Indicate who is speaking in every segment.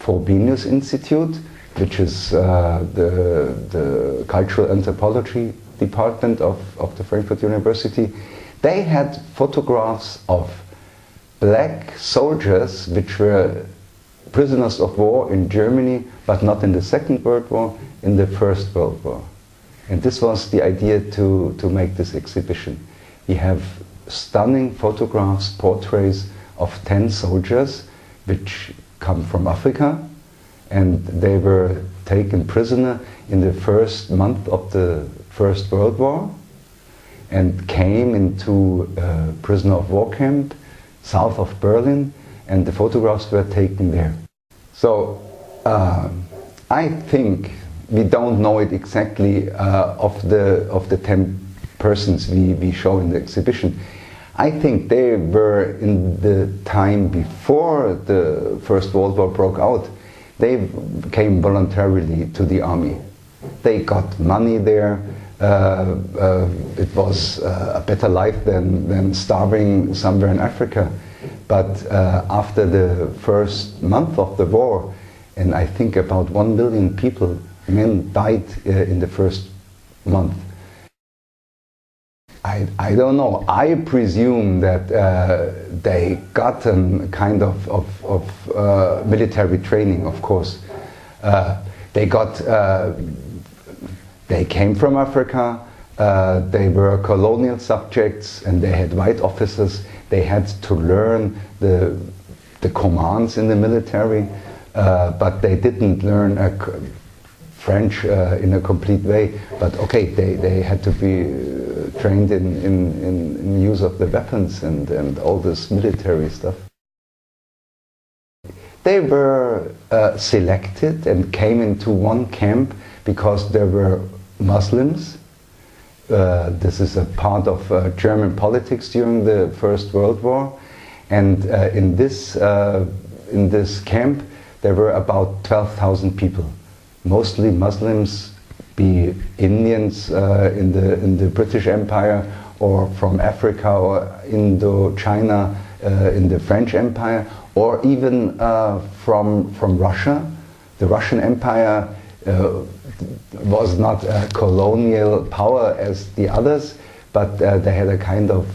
Speaker 1: Frobenius Institute, which is the cultural anthropology department of the Frankfurt University. They had photographs of black soldiers which were prisoners of war in Germany, but not in the Second World War, in the First World War. And this was the idea to make this exhibition. We have stunning photographs, portraits of 10 soldiers which come from Africa, and they were taken prisoner in the first month of the First World War and came into a prisoner of war camp south of Berlin, and the photographs were taken there. So I think we don't know it exactly of the 10 persons we show in the exhibition. I think they were in the time before the First World War broke out. They came voluntarily to the army. They got money there. It was a better life than starving somewhere in Africa. But after the first month of the war, and I think about 1 million people, men, died in the first month. I don't know. I presume that they got a kind of military training, of course. They came from Africa, they were colonial subjects, and they had white officers. They had to learn the commands in the military, but they didn't learn French in a complete way. But okay, they had to be trained in use of the weapons and all this military stuff. They were selected and came into one camp because there were Muslims. This is a part of German politics during the First World War, and in this camp there were about 12,000 people, mostly Muslims, be Indians in the British Empire, or from Africa or Indochina in the French Empire, or even from Russia. The Russian Empire was not a colonial power as the others, but they had a kind of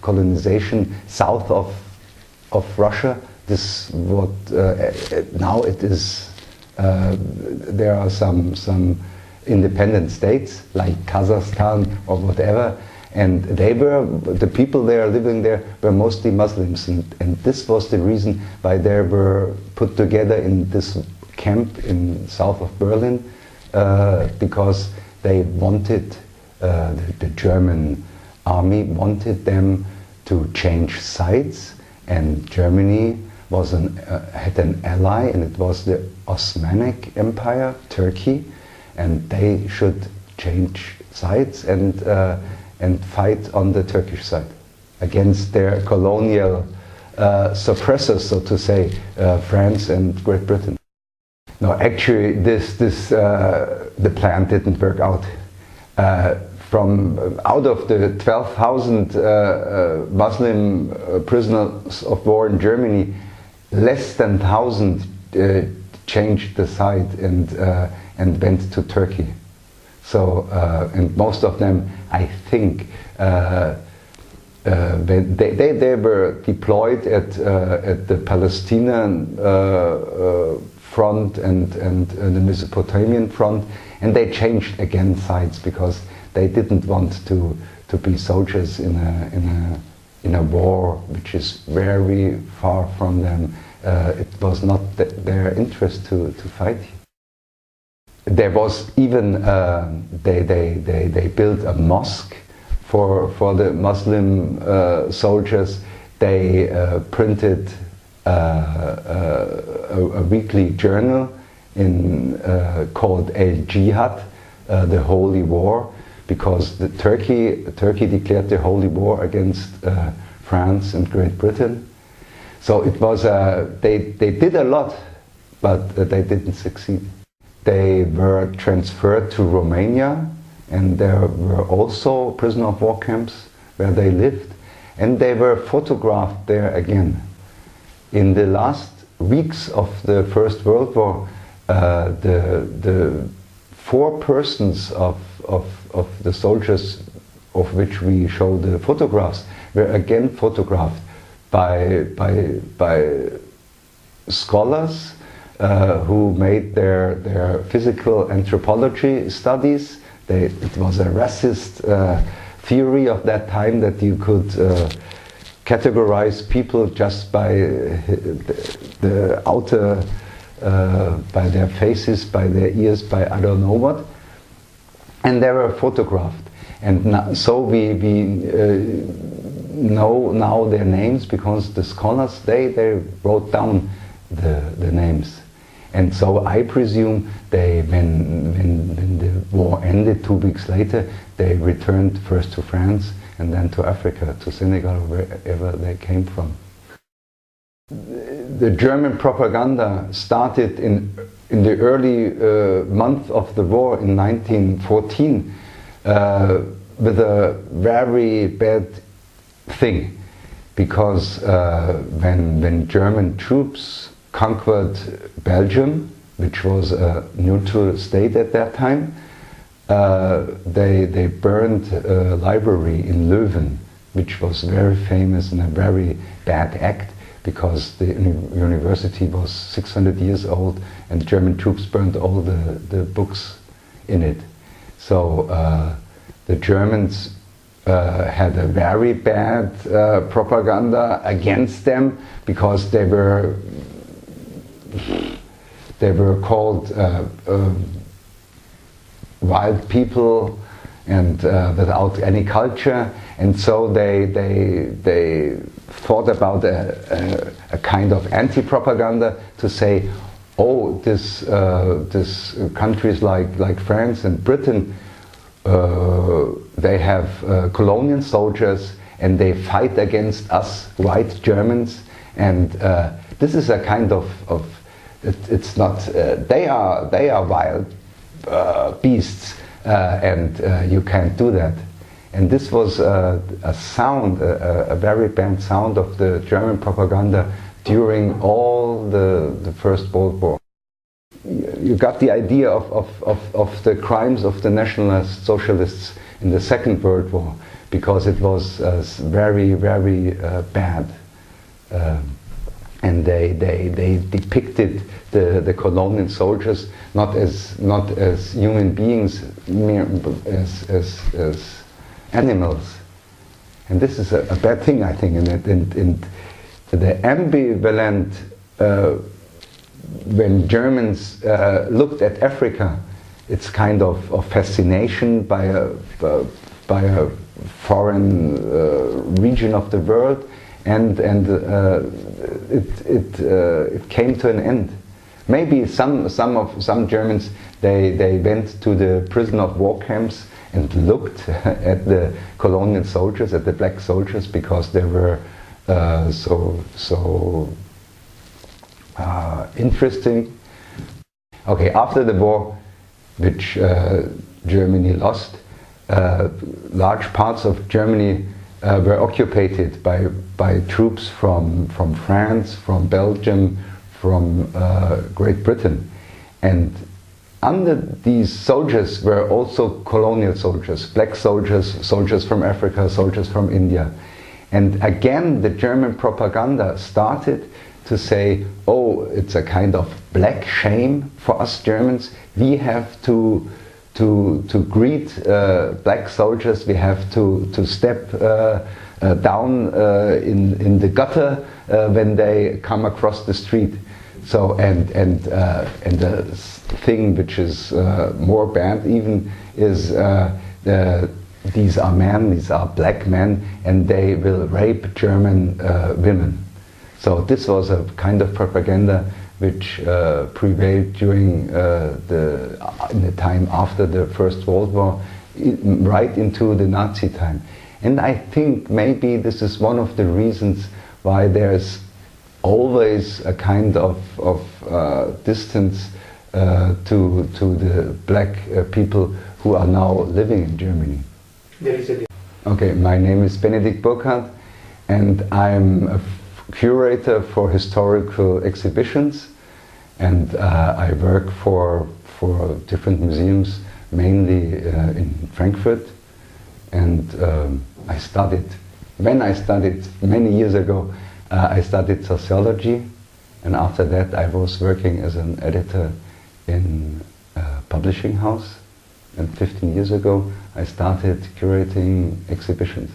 Speaker 1: colonization south of Russia. This what now it is. There are some independent states like Kazakhstan or whatever, and the people there living there were mostly Muslims, and this was the reason why they were put together in this camp in south of Berlin, because they wanted, the German army wanted them to change sides, and Germany was had an ally, and it was the Osmanic Empire, Turkey, and they should change sides and fight on the Turkish side against their colonial suppressors, so to say, France and Great Britain. No, actually, the plan didn't work out. Out of the 12,000 Muslim prisoners of war in Germany, less than 1,000 changed the side and went to Turkey. So, and most of them, I think, they were deployed at the Palestinian front and the Mesopotamian front, and they changed again sides because they didn't want to be soldiers in a war which is very far from them. It was not their interest to fight. There was even they built a mosque for the Muslim soldiers. They printed a weekly journal called El Jihad, the Holy War, because Turkey declared the Holy War against France and Great Britain. So it was they did a lot, but they didn't succeed. They were transferred to Romania, and there were also prisoner of war camps where they lived, and they were photographed there again. In the last weeks of the First World War, the 4 persons of the soldiers of which we show the photographs were again photographed by scholars who made their physical anthropology studies. It was a racist theory of that time that you could categorize people just by the outer, by their faces, by their ears, by I don't know what. And they were photographed. And so we know now their names because the scholars, they wrote down the names. And so I presume when the war ended 2 weeks later, they returned first to France and then to Africa, to Senegal, wherever they came from. The German propaganda started in the early month of the war in 1914 with a very bad thing, because when German troops conquered Belgium, which was a neutral state at that time, they burned a library in Leuven, which was very famous and a very bad act, because the university was 600 years old and German troops burned all the books in it. So the Germans had a very bad propaganda against them, because they were called wild people and without any culture, and so they thought about a kind of anti-propaganda to say, oh, this countries like France and Britain, they have colonial soldiers and they fight against us white Germans, and this is a kind of it's not they are wild beasts, and you can't do that. And this was a sound, a very bad sound of the German propaganda during all the First World War. You got the idea of the crimes of the Nationalist Socialists in the Second World War, because it was very, very bad. And they depicted the colonial soldiers not as human beings, as animals. And this is a bad thing, I think. And the ambivalent, when Germans looked at Africa, it's kind of fascination by a foreign region of the world, and it came to an end. Maybe some Germans they went to the prison of war camps and looked at the colonial soldiers, at the black soldiers, because they were so interesting. Okay, after the war, which Germany lost, large parts of Germany were occupied by troops from France, from Belgium, from Great Britain. And under these soldiers were also colonial soldiers, black soldiers, soldiers from Africa, soldiers from India. And again, the German propaganda started to say, oh, it's a kind of black shame for us Germans. We have to greet black soldiers, we have to step down in the gutter when they come across the street. So and the thing which is more bad even is these are men, these are black men, and they will rape German women. So this was a kind of propaganda which prevailed during in the time after the First World War, right into the Nazi time. And I think maybe this is one of the reasons why there's always a kind of distance to the black people who are now living in Germany. Okay, my name is Benedikt Burkhardt, and I'm curator for historical exhibitions, and I work for different museums, mainly in Frankfurt. And I studied, when I studied many years ago, I studied sociology, and after that I was working as an editor in a publishing house. And 15 years ago I started curating exhibitions.